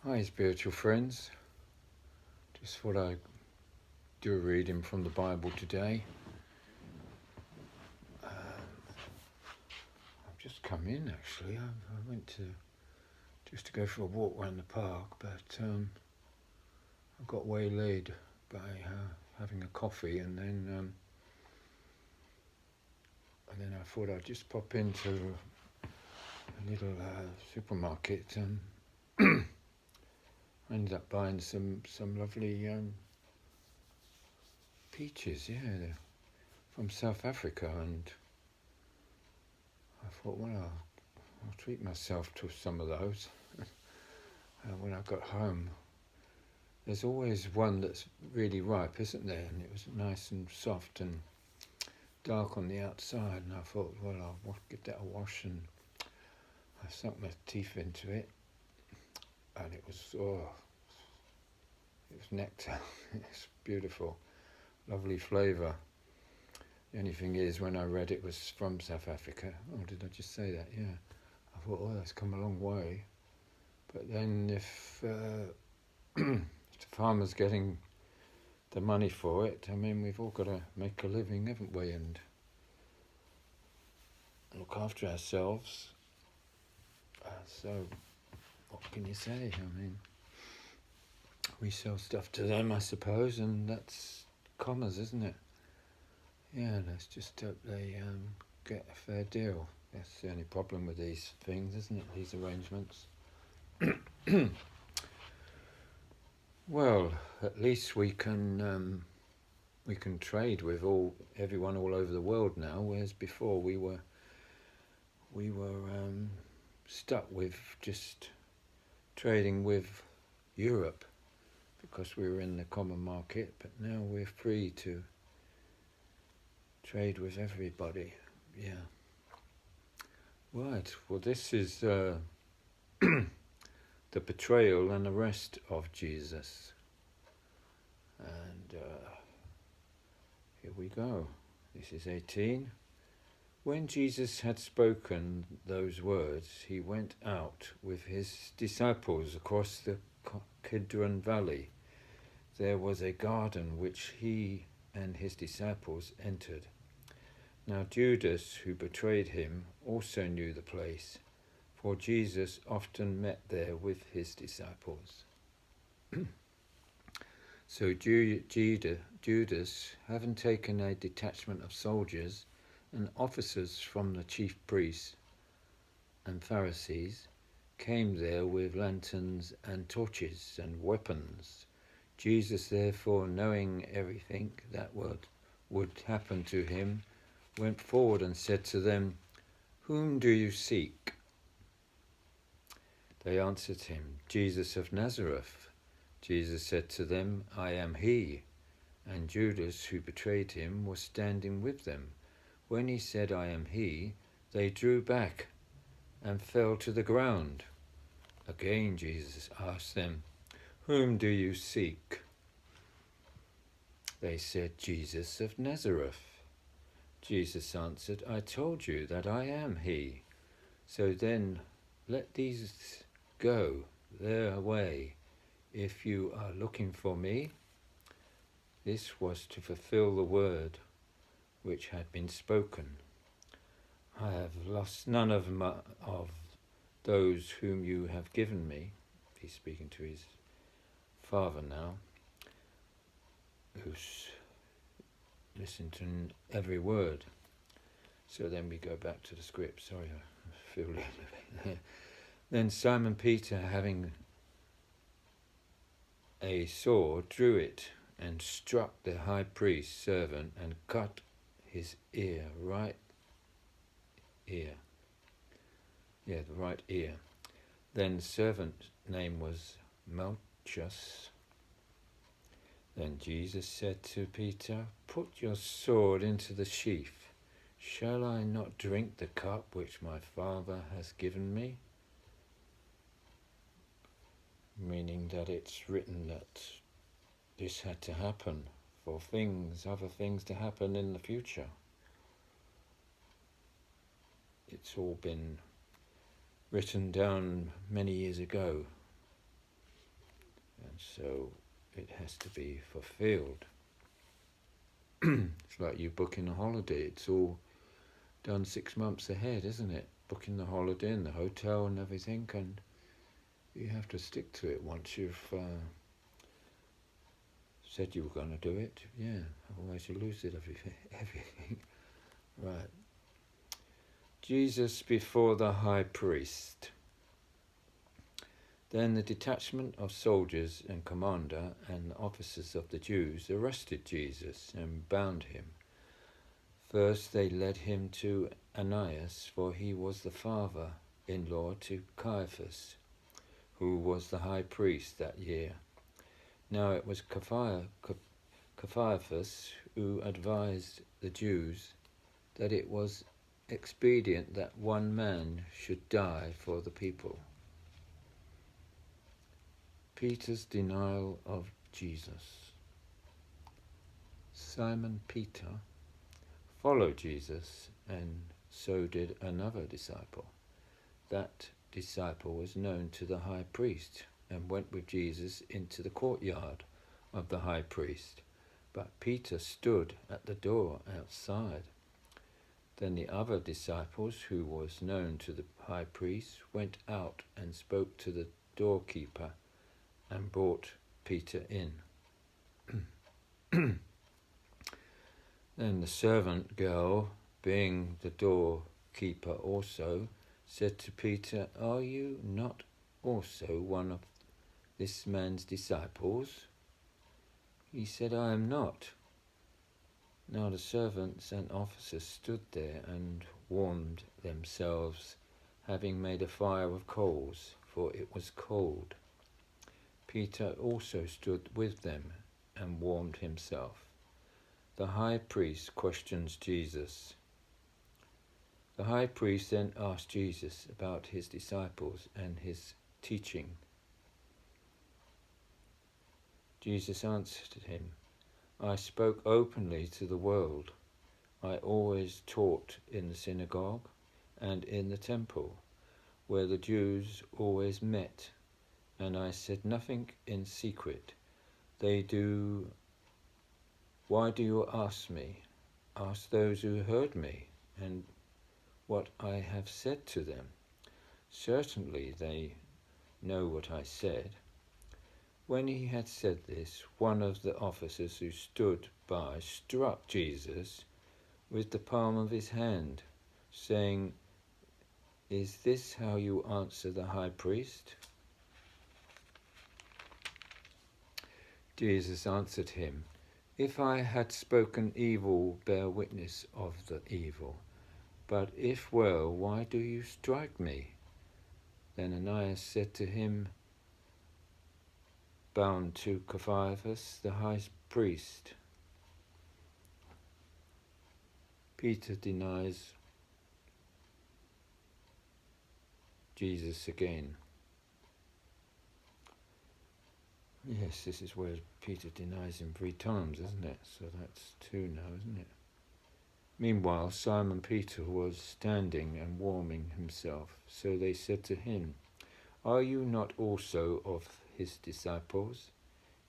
Hi, spiritual friends. Just thought I'd do a reading from the Bible today. I've just come in actually. I went to go for a walk around the park, but I got waylaid by having a coffee, and then I thought I'd just pop into a little supermarket and I ended up buying some lovely peaches, from South Africa, and I thought, well, I'll treat myself to some of those when I got home. There's always one that's really ripe, isn't there? And it was nice and soft and dark on the outside, and I thought, well, I'll give that a wash, and I sunk my teeth into it, and it was nectar. It's beautiful, lovely flavour. The only thing is, when I read it was from South Africa, did I just say that? Yeah. I thought, that's come a long way. But then if the farmer's getting the money for it, I mean, we've all got to make a living, haven't we, and look after ourselves. So, what can you say? I mean, we sell stuff to them, I suppose, and that's commerce, isn't it? Yeah, let's just hope they get a fair deal. That's the only problem with these things, isn't it? These arrangements. Well, at least we can trade with everyone all over the world now, whereas before we were stuck with just trading with Europe because we were in the common market, but now we're free to trade with everybody. Yeah. Right, well, this is the betrayal and arrest of Jesus. And here we go. This is 18. When Jesus had spoken those words, he went out with his disciples across the Kidron Valley. There was a garden which he and his disciples entered. Now Judas, who betrayed him, also knew the place, for Jesus often met there with his disciples. So Judas, having taken a detachment of soldiers and officers from the chief priests and Pharisees, came there with lanterns and torches and weapons. Jesus, therefore, knowing everything that would happen to him, went forward and said to them, "Whom do you seek?" They answered him, "Jesus of Nazareth." Jesus said to them, "I am he." And Judas, who betrayed him, was standing with them. When he said, "I am he," they drew back and fell to the ground. Again Jesus asked them, "Whom do you seek?" They said, "Jesus of Nazareth." Jesus answered, "I told you that I am he. So then let these go their way. If you are looking for me," this was to fulfill the word which had been spoken, "I have lost none of those whom you have given me." He's speaking to his Father now, who's listened to every word. So then we go back to the script. Sorry, I feel a little bit. Then Simon Peter, having a sword, drew it and struck the high priest's servant and cut his right ear. The right ear. Then the servant's name was Malchus. Then Jesus said to Peter, "Put your sword into the sheath. Shall I not drink the cup which my Father has given me?" Meaning that it's written that this had to happen for other things to happen in the future. It's all been written down many years ago. And so it has to be fulfilled. It's like you booking a holiday. It's all done 6 months ahead, isn't it? Booking the holiday and the hotel and everything, and you have to stick to it once you've said you were going to do it. Yeah, otherwise you lose it, everything. Right. Jesus before the high priest. Then the detachment of soldiers and commander and officers of the Jews arrested Jesus and bound him. First they led him to Ananias, for he was the father-in-law to Caiaphas, who was the high priest that year. Now it was Caiaphas who advised the Jews that it was expedient that one man should die for the people. Peter's denial of Jesus. Simon Peter followed Jesus, and so did another disciple. That disciple was known to the high priest and went with Jesus into the courtyard of the high priest. But Peter stood at the door outside. Then the other disciples, who was known to the high priest, went out and spoke to the doorkeeper and brought Peter in. Then the servant girl, being the doorkeeper also, said to Peter, "Are you not also one of this man's disciples?" He said, "I am not." Now the servants and officers stood there and warmed themselves, having made a fire of coals, for it was cold. Peter also stood with them and warmed himself. The high priest questions Jesus. The high priest then asked Jesus about his disciples and his teaching. Jesus answered him, "I spoke openly to the world. I always taught in the synagogue and in the temple, where the Jews always met, and I said nothing in secret. Why do you ask me? Ask those who heard me and what I have said to them. Certainly they know what I said." When he had said this, one of the officers who stood by struck Jesus with the palm of his hand, saying, "Is this how you answer the high priest?" Jesus answered him, "If I had spoken evil, bear witness of the evil. But if well, why do you strike me?" Then Ananias said to him, bound to Caiaphas, the high priest. Peter denies Jesus again. Yes, this is where Peter denies him 3 times, isn't it? So that's 2 now, isn't it? Meanwhile, Simon Peter was standing and warming himself. So they said to him, "Are you not also of his disciples?"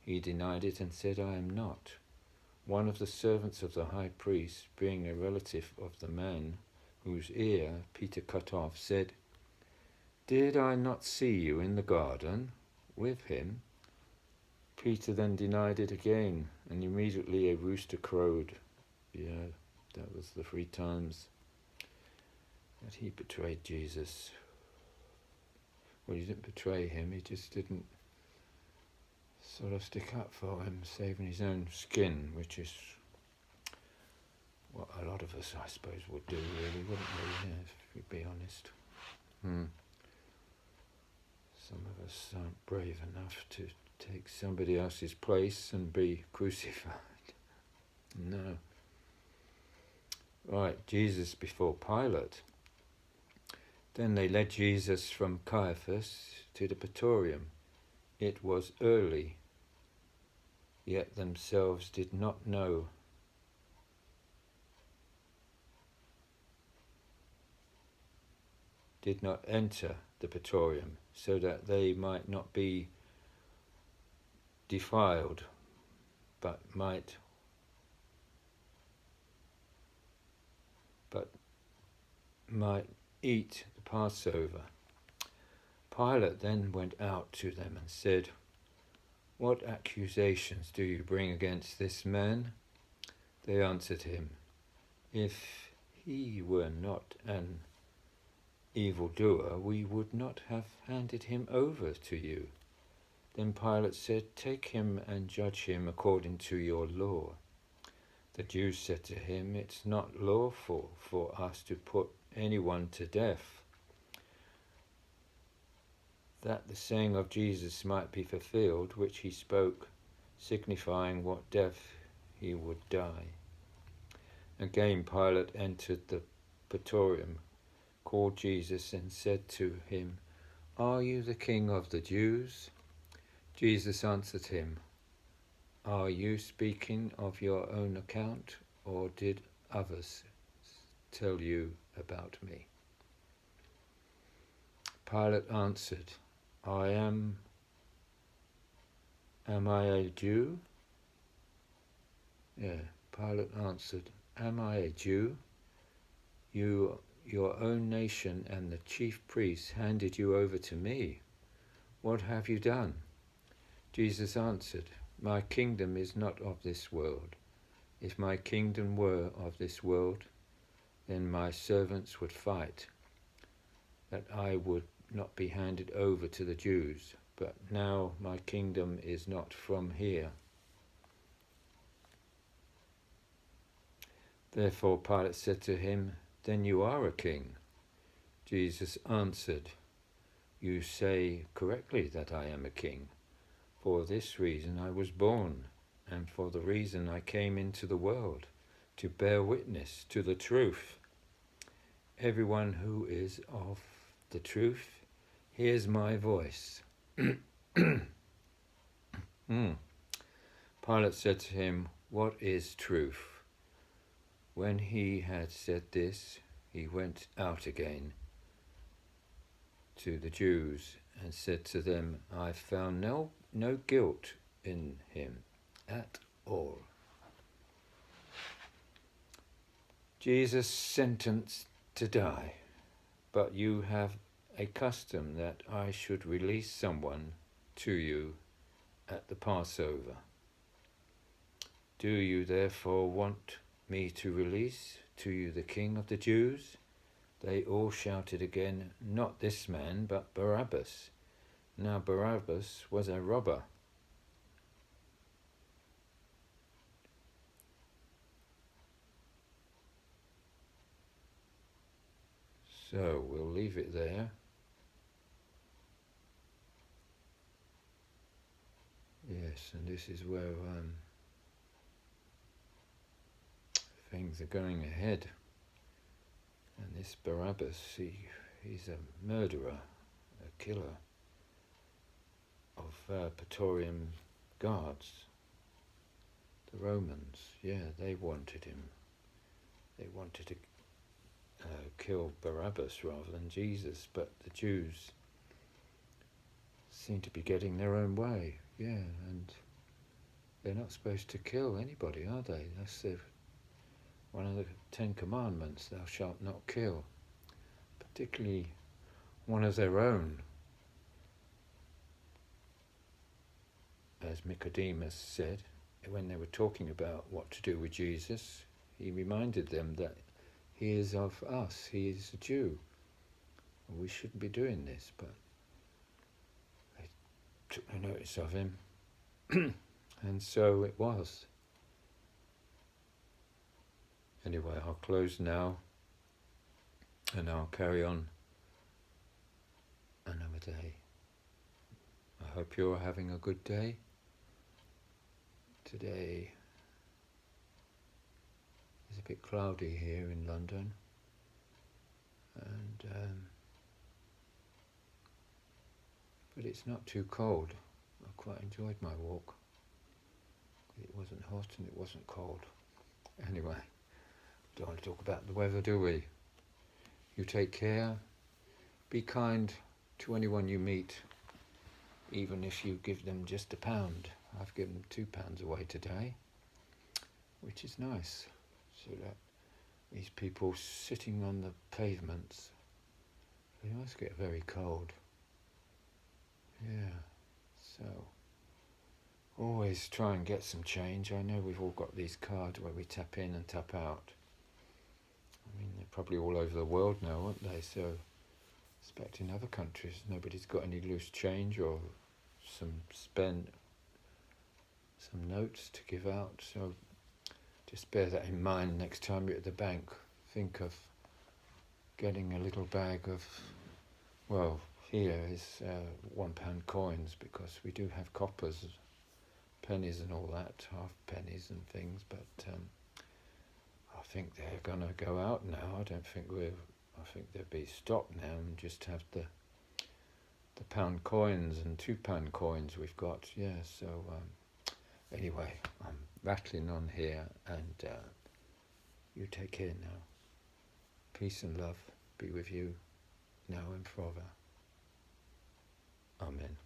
He denied it and said, "I am not." One of the servants of the high priest, being a relative of the man whose ear Peter cut off, said, "Did I not see you in the garden with him?" Peter then denied it again, and immediately a rooster crowed. Yeah, that was the 3 times that he betrayed Jesus. Well, he didn't betray him, he just didn't sort of stick up for him, saving his own skin, which is what a lot of us, I suppose, would do, really, wouldn't we? Yeah, if we be honest. Some of us aren't brave enough to take somebody else's place and be crucified. No. Right, Jesus before Pilate. Then they led Jesus from Caiaphas to the praetorium. It was early, yet themselves did not enter the praetorium, so that they might not be defiled, but might eat the Passover. Pilate then went out to them and said, "What accusations do you bring against this man?" They answered him, "If he were not an evildoer, we would not have handed him over to you." Then Pilate said, "Take him and judge him according to your law." The Jews said to him, "It's not lawful for us to put anyone to death," that the saying of Jesus might be fulfilled, which he spoke, signifying what death he would die. Again Pilate entered the praetorium, called Jesus, and said to him, "Are you the king of the Jews?" Jesus answered him, "Are you speaking of your own account, or did others tell you about me?" Pilate answered, Am I a Jew?" Pilate answered, "Am I a Jew? Your own nation and the chief priests handed you over to me. What have you done?" Jesus answered, "My kingdom is not of this world. If my kingdom were of this world, then my servants would fight, that I would not be handed over to the Jews. But now my kingdom is not from here." Therefore Pilate said to him, "Then you are a king." Jesus answered, "You say correctly that I am a king. For this reason I was born, and for the reason I came into the world, to bear witness to the truth. Everyone who is of the truth hears my voice." Pilate said to him, "What is truth?" When he had said this, he went out again to the Jews and said to them, "I found no guilt in him at all." Jesus sentenced to die, but you have a custom that I should release someone to you at the Passover. Do you therefore want me to release to you the King of the Jews?" They all shouted again, "Not this man, but Barabbas." Now Barabbas was a robber. So we'll leave it there. Yes, and this is where things are going ahead. And this Barabbas, he's a murderer, a killer of Praetorian guards. The Romans, they wanted him. They wanted to kill Barabbas rather than Jesus, but the Jews seem to be getting their own way. And they're not supposed to kill anybody, are they? That's one of the 10 Commandments, thou shalt not kill, particularly one of their own. As Nicodemus said, when they were talking about what to do with Jesus, he reminded them that he is of us, he is a Jew. We shouldn't be doing this, but they took no notice of him. And so it was. Anyway, I'll close now, and I'll carry on another day. I hope you're having a good day. Today is a bit cloudy here in London, and but it's not too cold. I quite enjoyed my walk. It wasn't hot and it wasn't cold. Anyway, don't want to talk about the weather, do we? You take care. Be kind to anyone you meet, even if you give them just £1. I've given £2 away today, which is nice. So that these people sitting on the pavements, they must get very cold. Yeah, so always try and get some change. I know we've all got these cards where we tap in and tap out. I mean, they're probably all over the world now, aren't they? So I expect in other countries nobody's got any loose change or some notes to give out. So just bear that in mind next time you're at the bank. Think of getting a little bag of, well, here is £1 coins, because we do have coppers, pennies and all that, half pennies and things, but I think they're going to go out now. I think they'll be stopped now and just have the pound coins and £2 coins we've got. Yeah, so anyway, I'm rattling on here, and you take care now. Peace and love be with you now and forever. Amen.